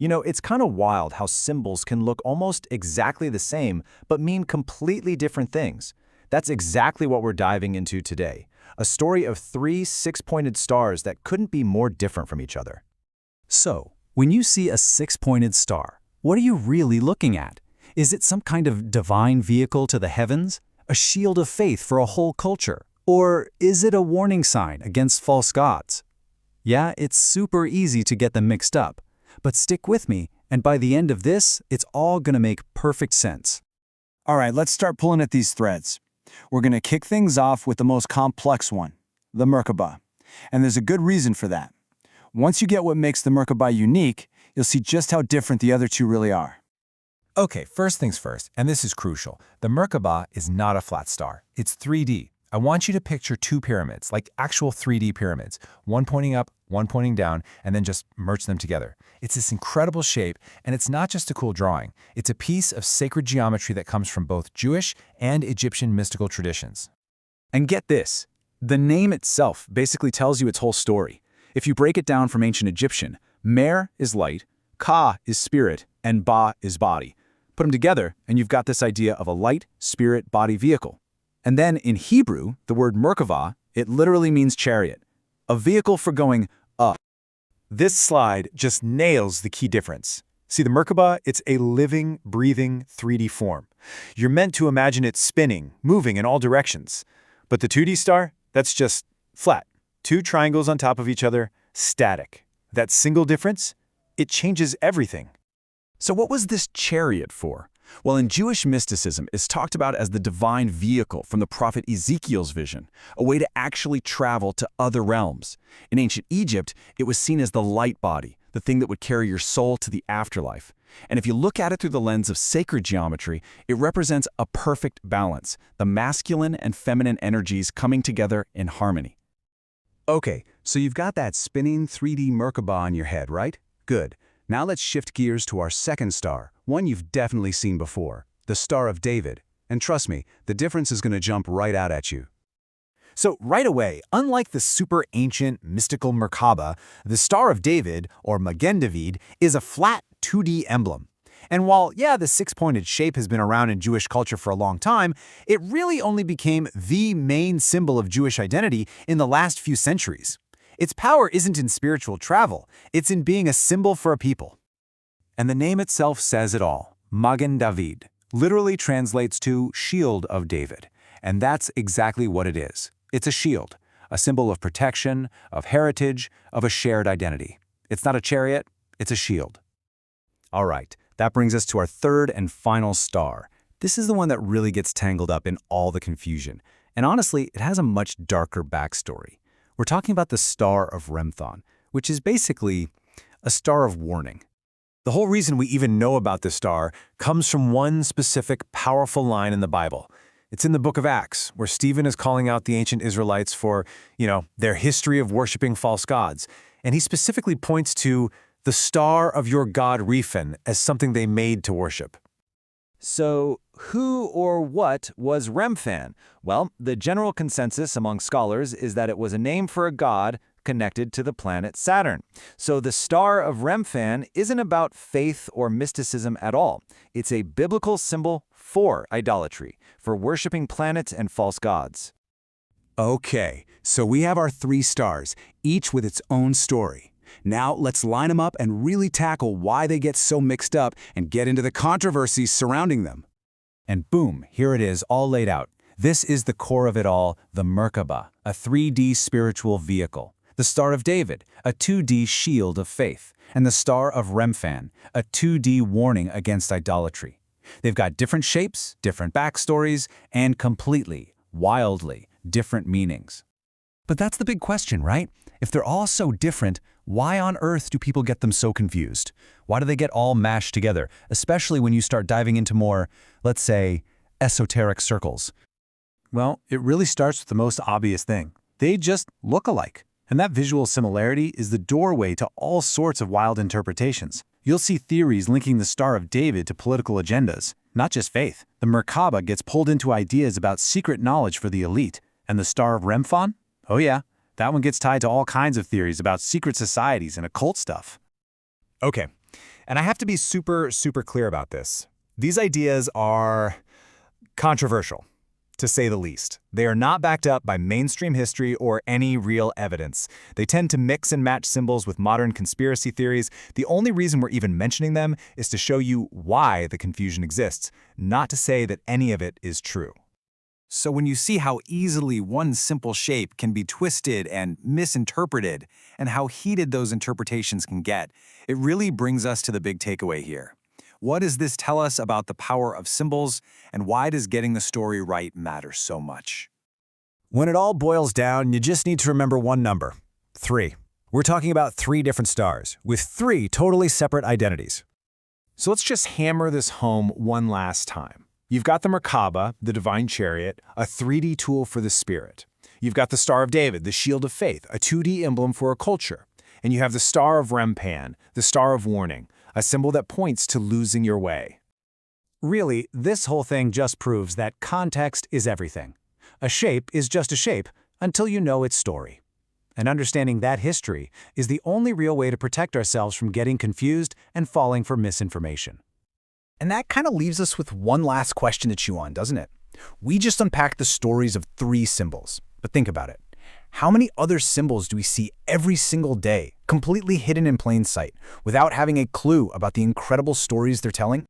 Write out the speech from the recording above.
You know, it's kind of wild how symbols can look almost exactly the same, but mean completely different things. That's exactly what we're diving into today. A story of three six-pointed stars that couldn't be more different from each other. So, when you see a six-pointed star, what are you really looking at? Is it some kind of divine vehicle to the heavens? A shield of faith for a whole culture? Or is it a warning sign against false gods? Yeah, it's super easy to get them mixed up. But stick with me, and by the end of this, it's all gonna make perfect sense. All right, let's start pulling at these threads. We're going to kick things off with the most complex one, the Merkaba. And there's a good reason for that. Once you get what makes the Merkaba unique, you'll see just how different the other two really are. Okay, first things first, and this is crucial. The Merkaba is not a flat star. It's 3D. I want you to picture two pyramids, like actual 3D pyramids, one pointing up, one pointing down, and then just merge them together. It's this incredible shape, and it's not just a cool drawing. It's a piece of sacred geometry that comes from both Jewish and Egyptian mystical traditions. And get this, the name itself basically tells you its whole story. If you break it down from ancient Egyptian, Mer is light, Ka is spirit, and Ba is body. Put them together, and you've got this idea of a light, spirit, body vehicle. And then in Hebrew, the word Merkava, it literally means chariot, a vehicle for going up. This slide just nails the key difference. See, the Merkaba, it's a living, breathing 3D form. You're meant to imagine it spinning, moving in all directions. But the 2D star, that's just flat. Two triangles on top of each other, static. That single difference, it changes everything. So what was this chariot for? Well, in Jewish mysticism, it's talked about as the divine vehicle from the prophet Ezekiel's vision, a way to actually travel to other realms. In ancient Egypt, it was seen as the light body, the thing that would carry your soul to the afterlife. And if you look at it through the lens of sacred geometry, it represents a perfect balance, the masculine and feminine energies coming together in harmony. Okay, so you've got that spinning 3D Merkaba on your head, right? Good. Now let's shift gears to our second star, one you've definitely seen before, the Star of David. And trust me, the difference is going to jump right out at you. So right away, unlike the super ancient mystical Merkaba, the Star of David, or Magen David, is a flat 2D emblem. And while, yeah, the six-pointed shape has been around in Jewish culture for a long time, it really only became the main symbol of Jewish identity in the last few centuries. Its power isn't in spiritual travel, it's in being a symbol for a people. And the name itself says it all. Magen David literally translates to Shield of David. And that's exactly what it is. It's a shield, a symbol of protection, of heritage, of a shared identity. It's not a chariot, it's a shield. All right, that brings us to our third and final star. This is the one that really gets tangled up in all the confusion. And honestly, it has a much darker backstory. We're talking about the Star of Remthon, which is basically a star of warning. The whole reason we even know about this star comes from one specific powerful line in the Bible. It's in the book of Acts, where Stephen is calling out the ancient Israelites for, their history of worshiping false gods. And he specifically points to the star of your god Rephan as something they made to worship. So, who or what was Remphan? Well, the general consensus among scholars is that it was a name for a god connected to the planet Saturn. So the Star of Remphan isn't about faith or mysticism at all. It's a biblical symbol for idolatry, for worshiping planets and false gods. Okay, so we have our three stars, each with its own story. Now let's line them up and really tackle why they get so mixed up and get into the controversies surrounding them. And boom, here it is, all laid out. This is the core of it all, the Merkaba, a 3D spiritual vehicle. The Star of David, a 2D shield of faith. And the Star of Remphan, a 2D warning against idolatry. They've got different shapes, different backstories, and completely, wildly different meanings. But that's the big question, right? If they're all so different, why on earth do people get them so confused? Why do they get all mashed together, especially when you start diving into more, let's say, esoteric circles? Well, it really starts with the most obvious thing. They just look alike. And that visual similarity is the doorway to all sorts of wild interpretations. You'll see theories linking the Star of David to political agendas, not just faith. The Merkaba gets pulled into ideas about secret knowledge for the elite. And the Star of Remphan? Oh yeah, that one gets tied to all kinds of theories about secret societies and occult stuff. Okay, And I have to be super clear about this. These ideas are controversial, to say the least. They are not backed up by mainstream history or any real evidence. They tend to mix and match symbols with modern conspiracy theories. The only reason we're even mentioning them is to show you why the confusion exists, not to say that any of it is true. So when you see how easily one simple shape can be twisted and misinterpreted, and how heated those interpretations can get, it really brings us to the big takeaway here. What does this tell us about the power of symbols, and why does getting the story right matter so much? When it all boils down, you just need to remember one number: 3. We're talking about 3 different stars, with 3 totally separate identities. So let's just hammer this home one last time. You've got the Merkaba, the divine chariot, a 3D tool for the spirit. You've got the Star of David, the shield of faith, a 2D emblem for a culture. And you have the Star of Rempan, the Star of Warning, a symbol that points to losing your way. Really, this whole thing just proves that context is everything. A shape is just a shape until you know its story. And understanding that history is the only real way to protect ourselves from getting confused and falling for misinformation. And that kind of leaves us with one last question to chew on, doesn't it? We just unpacked the stories of 3 symbols, but think about it. How many other symbols do we see every single day, completely hidden in plain sight, without having a clue about the incredible stories they're telling?